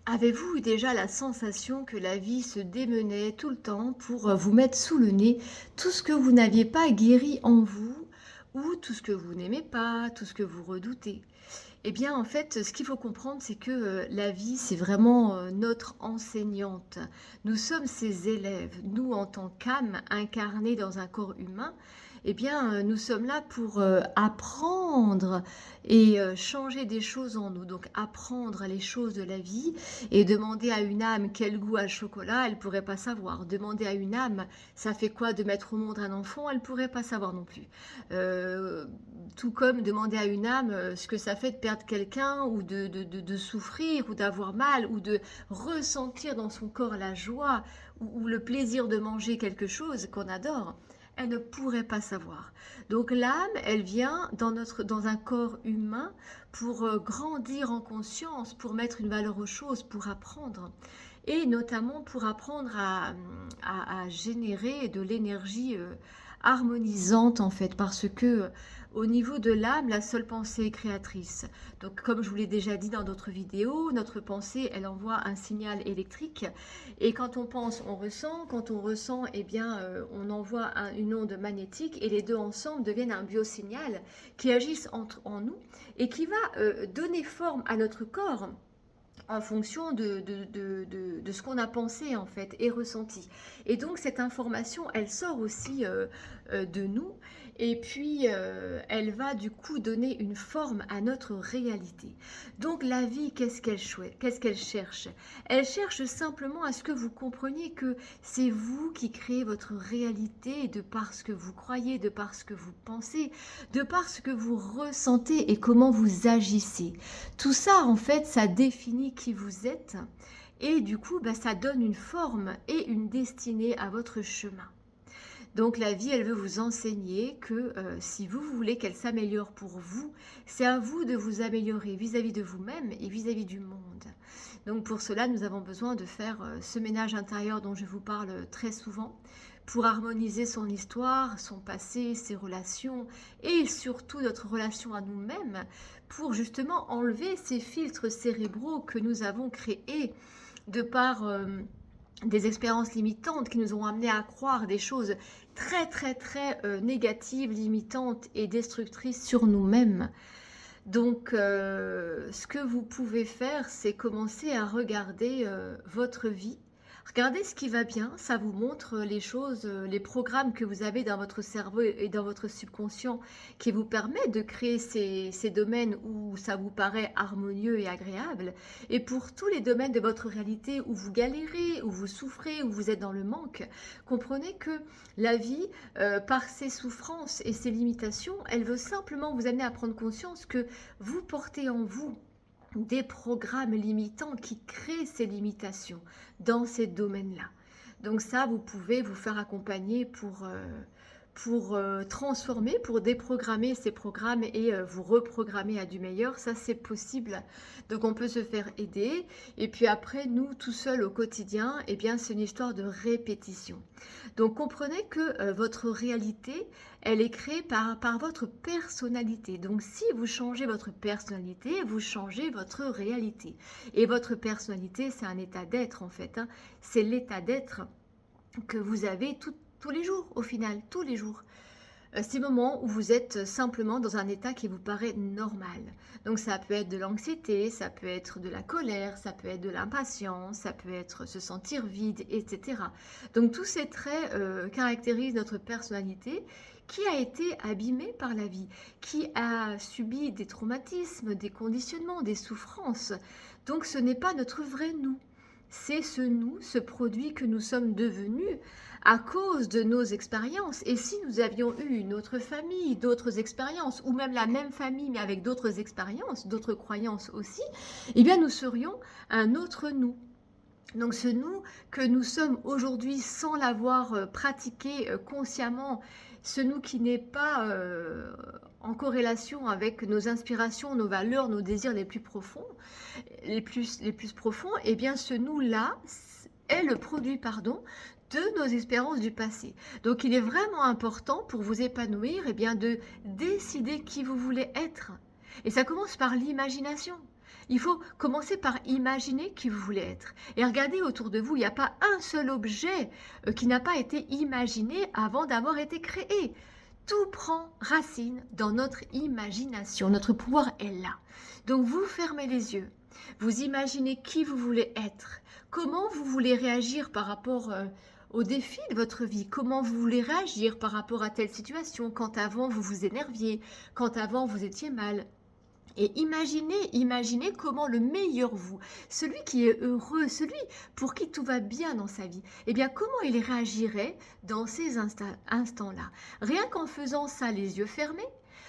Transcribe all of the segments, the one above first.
Avez-vous eu déjà la sensation que la vie se démenait tout le temps pour vous mettre sous le nez tout ce que vous n'aviez pas guéri en vous ou tout ce que vous n'aimez pas, tout ce que vous redoutez? Eh bien, en fait, ce qu'il faut comprendre, c'est que la vie, c'est vraiment notre enseignante. Nous sommes ses élèves. Nous, en tant qu'âme incarnée dans un corps humain, eh bien, nous sommes là pour apprendre et changer des choses en nous. Donc, apprendre les choses de la vie et demander à une âme quel goût a le chocolat, elle ne pourrait pas savoir. Demander à une âme, ça fait quoi de mettre au monde un enfant, elle ne pourrait pas savoir non plus. Euh, Tout comme demander à une âme ce que ça fait de perdre quelqu'un ou de souffrir ou d'avoir mal ou de ressentir dans son corps la joie ou le plaisir de manger quelque chose qu'on adore, elle ne pourrait pas savoir. Donc l'âme, elle vient dans un corps humain pour grandir en conscience, pour mettre une valeur aux choses, pour apprendre. Et notamment pour apprendre à générer de l'énergie harmonisante en fait, parce que au niveau de l'âme, la seule pensée est créatrice. Donc comme je vous l'ai déjà dit dans d'autres vidéos, notre pensée, elle envoie un signal électrique et quand on pense, on ressent, quand on ressent, eh bien on envoie une onde magnétique et les deux ensemble deviennent un biosignal qui agissent en nous et qui va donner forme à notre corps en fonction de ce qu'on a pensé en fait et ressenti. Et donc cette information, elle sort aussi de nous et puis elle va du coup donner une forme à notre réalité. Donc la vie, qu'est-ce qu'elle cherche? Elle cherche simplement à ce que vous compreniez que c'est vous qui créez votre réalité de par ce que vous croyez, de par ce que vous pensez, de par ce que vous ressentez et comment vous agissez. Tout ça, en fait, ça définit qui vous êtes et du coup, bah, ça donne une forme et une destinée à votre chemin. Donc la vie, elle veut vous enseigner que si vous voulez qu'elle s'améliore pour vous, c'est à vous de vous améliorer vis-à-vis de vous-même et vis-à-vis du monde. Donc pour cela, nous avons besoin de faire ce ménage intérieur dont je vous parle très souvent pour harmoniser son histoire, son passé, ses relations et surtout notre relation à nous-mêmes pour justement enlever ces filtres cérébraux que nous avons créés de par des expériences limitantes qui nous ont amenés à croire des choses très négatives, limitantes et destructrices sur nous-mêmes. Donc, ce que vous pouvez faire, c'est commencer à regarder votre vie. Regardez ce qui va bien, ça vous montre les choses, les programmes que vous avez dans votre cerveau et dans votre subconscient qui vous permettent de créer ces domaines où ça vous paraît harmonieux et agréable. Et pour tous les domaines de votre réalité où vous galérez, où vous souffrez, où vous êtes dans le manque, comprenez que la vie, par ses souffrances et ses limitations, elle veut simplement vous amener à prendre conscience que vous portez en vous des programmes limitants qui créent ces limitations dans ces domaines-là. Donc ça, vous pouvez vous faire accompagner pour transformer, pour déprogrammer ces programmes et vous reprogrammer à du meilleur. Ça, c'est possible. Donc on peut se faire aider. Et puis après, nous, tout seuls au quotidien, eh bien, c'est une histoire de répétition. Donc comprenez que votre réalité, elle est créée par votre personnalité. Donc si vous changez votre personnalité, vous changez votre réalité. Et votre personnalité, c'est un état d'être en fait, hein. C'est l'état d'être que vous avez tous les jours au final, tous les jours. Ces moments où vous êtes simplement dans un état qui vous paraît normal. Donc ça peut être de l'anxiété, ça peut être de la colère, ça peut être de l'impatience, ça peut être se sentir vide, etc. Donc tous ces traits caractérisent notre personnalité qui a été abîmée par la vie, qui a subi des traumatismes, des conditionnements, des souffrances. Donc ce n'est pas notre vrai nous. C'est ce nous, ce produit que nous sommes devenus à cause de nos expériences. Et si nous avions eu une autre famille, d'autres expériences, ou même la même famille mais avec d'autres expériences, d'autres croyances aussi, eh bien nous serions un autre nous. Donc ce nous que nous sommes aujourd'hui sans l'avoir pratiqué consciemment, ce nous qui n'est pas en corrélation avec nos inspirations, nos valeurs, nos désirs les plus profonds, les plus profonds, eh bien ce nous-là est le produit, pardon, de nos expériences du passé. Donc il est vraiment important pour vous épanouir, eh bien, de décider qui vous voulez être. Et ça commence par l'imagination. Il faut commencer par imaginer qui vous voulez être. Et regardez autour de vous, il n'y a pas un seul objet qui n'a pas été imaginé avant d'avoir été créé. Tout prend racine dans notre imagination. Notre pouvoir est là. Donc vous fermez les yeux. Vous imaginez qui vous voulez être. Comment vous voulez réagir par rapport aux défis de votre vie. Comment vous voulez réagir par rapport à telle situation. Quand avant vous vous énerviez. Quand avant vous étiez mal. Et imaginez comment le meilleur vous, celui qui est heureux, celui pour qui tout va bien dans sa vie, eh bien comment il réagirait dans ces instants-là. Rien qu'en faisant ça les yeux fermés,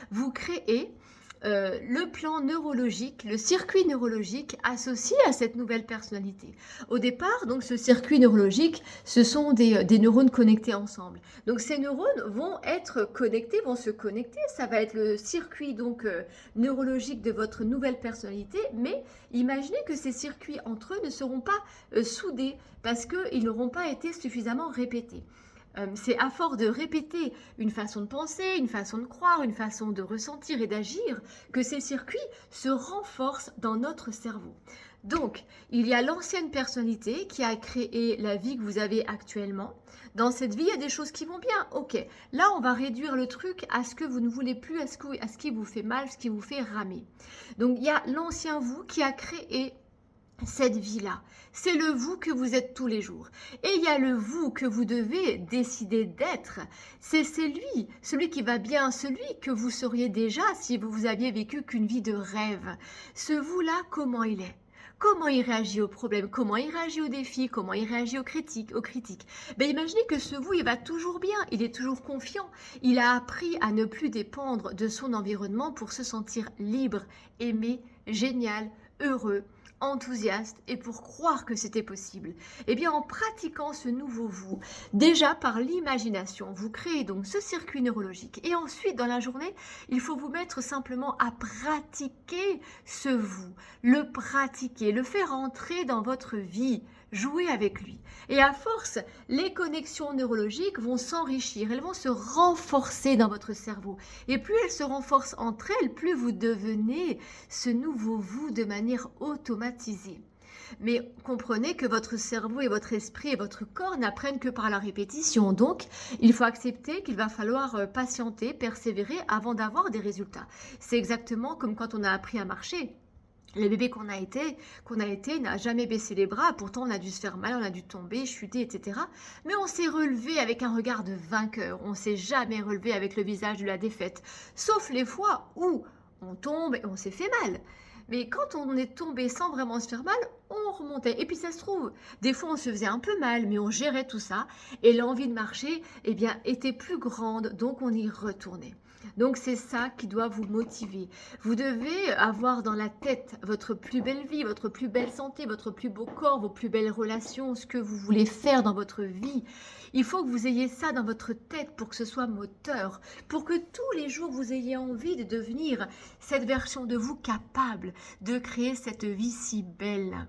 vous créez le plan neurologique, le circuit neurologique associé à cette nouvelle personnalité. Au départ, donc, ce circuit neurologique, ce sont des neurones connectés ensemble. Donc ces neurones vont être connectés, vont se connecter, ça va être le circuit donc neurologique de votre nouvelle personnalité, mais imaginez que ces circuits entre eux ne seront pas soudés parce qu'ils n'auront pas été suffisamment répétés. C'est à force de répéter une façon de penser, une façon de croire, une façon de ressentir et d'agir que ces circuits se renforcent dans notre cerveau. Donc, il y a l'ancienne personnalité qui a créé la vie que vous avez actuellement. Dans cette vie, il y a des choses qui vont bien. Ok, là, on va réduire le truc à ce que vous ne voulez plus, à ce qui vous fait mal, ce qui vous fait ramer. Donc, il y a l'ancien vous qui a créé cette vie-là. C'est le vous que vous êtes tous les jours. Et il y a le vous que vous devez décider d'être. C'est celui qui va bien, celui que vous seriez déjà si vous aviez vécu qu'une vie de rêve. Ce vous-là, comment il est ? Comment il réagit aux problèmes? Comment il réagit aux défis? Comment il réagit aux critiques? Ben, imaginez que ce vous, il va toujours bien, il est toujours confiant. Il a appris à ne plus dépendre de son environnement pour se sentir libre, aimé, génial, heureux, enthousiaste et pour croire que c'était possible. Eh bien, en pratiquant ce nouveau vous, déjà par l'imagination, vous créez donc ce circuit neurologique. Et ensuite, dans la journée, il faut vous mettre simplement à pratiquer ce vous, le pratiquer, le faire entrer dans votre vie, jouer avec lui. Et à force, les connexions neurologiques vont s'enrichir, elles vont se renforcer dans votre cerveau. Et plus elles se renforcent entre elles, plus vous devenez ce nouveau vous de manière automatisée. Mais comprenez que votre cerveau et votre esprit et votre corps n'apprennent que par la répétition. Donc, il faut accepter qu'il va falloir patienter, persévérer avant d'avoir des résultats. C'est exactement comme quand on a appris à marcher. Le bébé qu'on a été n'a jamais baissé les bras, pourtant on a dû se faire mal, on a dû tomber, chuter, etc. Mais on s'est relevé avec un regard de vainqueur, on ne s'est jamais relevé avec le visage de la défaite, sauf les fois où on tombe et on s'est fait mal. Mais quand on est tombé sans vraiment se faire mal, on remontait. Et puis ça se trouve, des fois on se faisait un peu mal, mais on gérait tout ça. Et l'envie de marcher, eh bien, était plus grande, donc on y retournait. Donc c'est ça qui doit vous motiver. Vous devez avoir dans la tête votre plus belle vie, votre plus belle santé, votre plus beau corps, vos plus belles relations, ce que vous voulez faire dans votre vie. Il faut que vous ayez ça dans votre tête pour que ce soit moteur, pour que tous les jours vous ayez envie de devenir cette version de vous capable de créer cette vie si belle.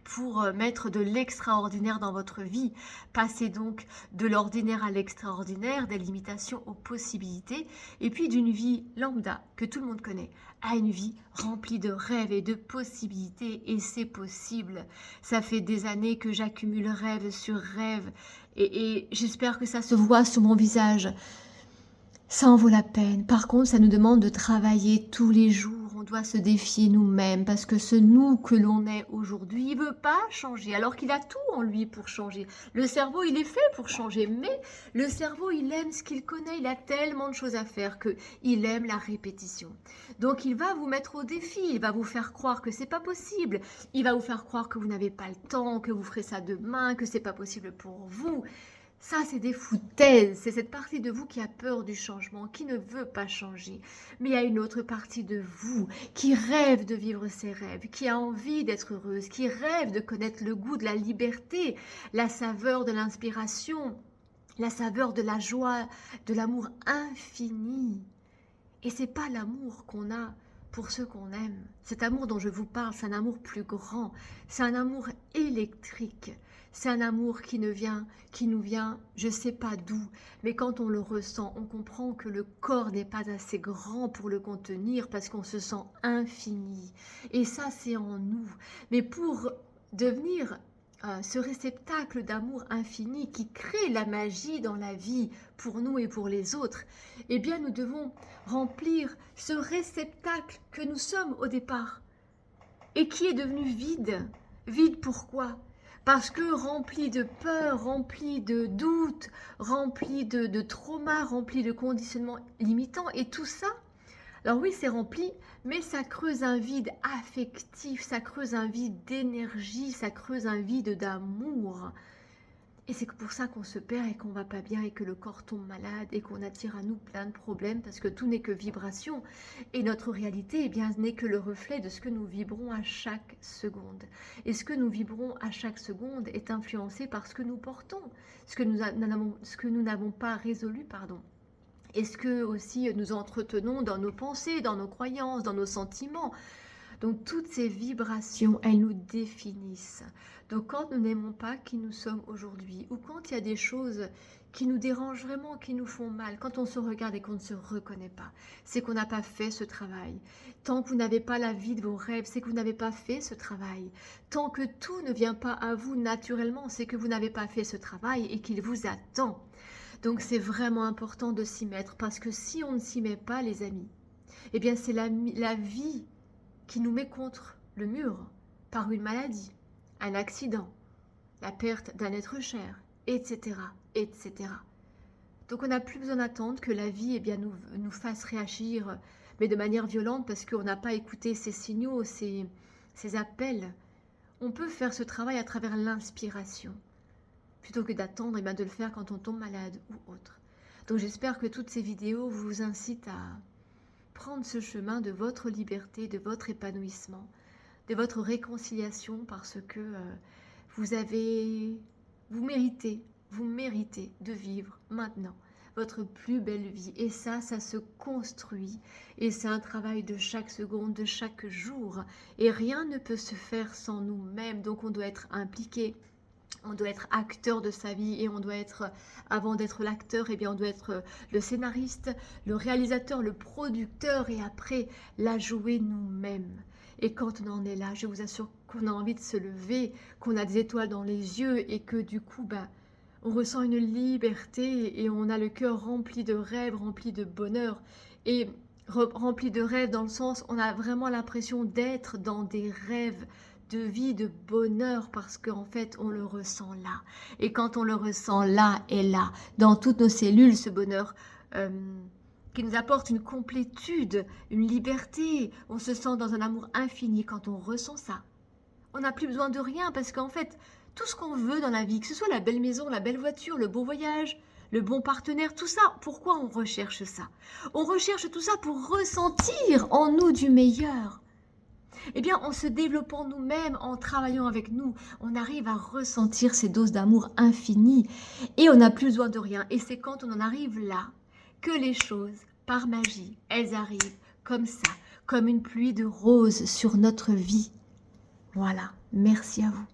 Pour mettre de l'extraordinaire dans votre vie. Passez donc de l'ordinaire à l'extraordinaire, des limitations aux possibilités, et puis d'une vie lambda que tout le monde connaît, à une vie remplie de rêves et de possibilités, et c'est possible. Ça fait des années que j'accumule rêve sur rêve, et j'espère que ça se voit sur mon visage. Ça en vaut la peine. Par contre, ça nous demande de travailler tous les jours. On doit se défier nous-mêmes parce que ce nous que l'on est aujourd'hui, il ne veut pas changer alors qu'il a tout en lui pour changer. Le cerveau, il est fait pour changer, mais le cerveau, il aime ce qu'il connaît. Il a tellement de choses à faire qu'il aime la répétition. Donc, il va vous mettre au défi. Il va vous faire croire que c'est pas possible. Il va vous faire croire que vous n'avez pas le temps, que vous ferez ça demain, que c'est pas possible pour vous. Ça, c'est des foutaises, c'est cette partie de vous qui a peur du changement, qui ne veut pas changer. Mais il y a une autre partie de vous qui rêve de vivre ses rêves, qui a envie d'être heureuse, qui rêve de connaître le goût de la liberté, la saveur de l'inspiration, la saveur de la joie, de l'amour infini. Et c'est pas l'amour qu'on a pour ceux qu'on aime. Cet amour dont je vous parle, c'est un amour plus grand, c'est un amour électrique, c'est un amour qui nous vient, je ne sais pas d'où, mais quand on le ressent, on comprend que le corps n'est pas assez grand pour le contenir parce qu'on se sent infini. Et ça, c'est en nous. Mais pour devenir ce réceptacle d'amour infini qui crée la magie dans la vie pour nous et pour les autres, eh bien nous devons remplir ce réceptacle que nous sommes au départ et qui est devenu vide. Vide pourquoi? Parce que rempli de peur, rempli de doutes, rempli de traumas, rempli de conditionnements limitants et tout ça. Alors oui, c'est rempli, mais ça creuse un vide affectif, ça creuse un vide d'énergie, ça creuse un vide d'amour. Et c'est pour ça qu'on se perd et qu'on va pas bien et que le corps tombe malade et qu'on attire à nous plein de problèmes parce que tout n'est que vibration. Et notre réalité, eh bien, n'est que le reflet de ce que nous vibrons à chaque seconde. Et ce que nous vibrons à chaque seconde est influencé par ce que nous portons, ce que nous n'avons pas résolu, pardon. Et ce que aussi nous entretenons dans nos pensées, dans nos croyances, dans nos sentiments. Donc toutes ces vibrations, elles nous définissent. Donc quand nous n'aimons pas qui nous sommes aujourd'hui, ou quand il y a des choses qui nous dérangent vraiment, qui nous font mal, quand on se regarde et qu'on ne se reconnaît pas, c'est qu'on n'a pas fait ce travail. Tant que vous n'avez pas la vie de vos rêves, c'est que vous n'avez pas fait ce travail. Tant que tout ne vient pas à vous naturellement, c'est que vous n'avez pas fait ce travail et qu'il vous attend. Donc c'est vraiment important de s'y mettre parce que si on ne s'y met pas, les amis, eh bien c'est la vie qui nous met contre le mur par une maladie, un accident, la perte d'un être cher, etc., etc. Donc on n'a plus besoin d'attendre que la vie nous fasse réagir, mais de manière violente parce qu'on n'a pas écouté ces signaux, ces appels. On peut faire ce travail à travers l'inspiration, plutôt que d'attendre de le faire quand on tombe malade ou autre. Donc j'espère que toutes ces vidéos vous incitent à prendre ce chemin de votre liberté, de votre épanouissement, de votre réconciliation parce que vous méritez de vivre maintenant votre plus belle vie. Et ça se construit et c'est un travail de chaque seconde, de chaque jour. Et rien ne peut se faire sans nous-mêmes, donc on doit être impliqué. On doit être acteur de sa vie et on doit être, avant d'être l'acteur, eh bien on doit être le scénariste, le réalisateur, le producteur et après la jouer nous-mêmes. Et quand on en est là, je vous assure qu'on a envie de se lever, qu'on a des étoiles dans les yeux et que du coup, on ressent une liberté et on a le cœur rempli de rêves, rempli de bonheur et rempli de rêves dans le sens, on a vraiment l'impression d'être dans des rêves de vie, de bonheur, parce qu'en fait, on le ressent là. Et quand on le ressent là et là, dans toutes nos cellules, ce bonheur qui nous apporte une complétude, une liberté, on se sent dans un amour infini quand on ressent ça. On n'a plus besoin de rien, parce qu'en fait, tout ce qu'on veut dans la vie, que ce soit la belle maison, la belle voiture, le beau voyage, le bon partenaire, tout ça, pourquoi on recherche ça? On recherche tout ça pour ressentir en nous du meilleur. Eh bien, en se développant nous-mêmes, en travaillant avec nous, on arrive à ressentir ces doses d'amour infinies et on n'a plus besoin de rien. Et c'est quand on en arrive là que les choses, par magie, elles arrivent comme ça, comme une pluie de roses sur notre vie. Voilà, merci à vous.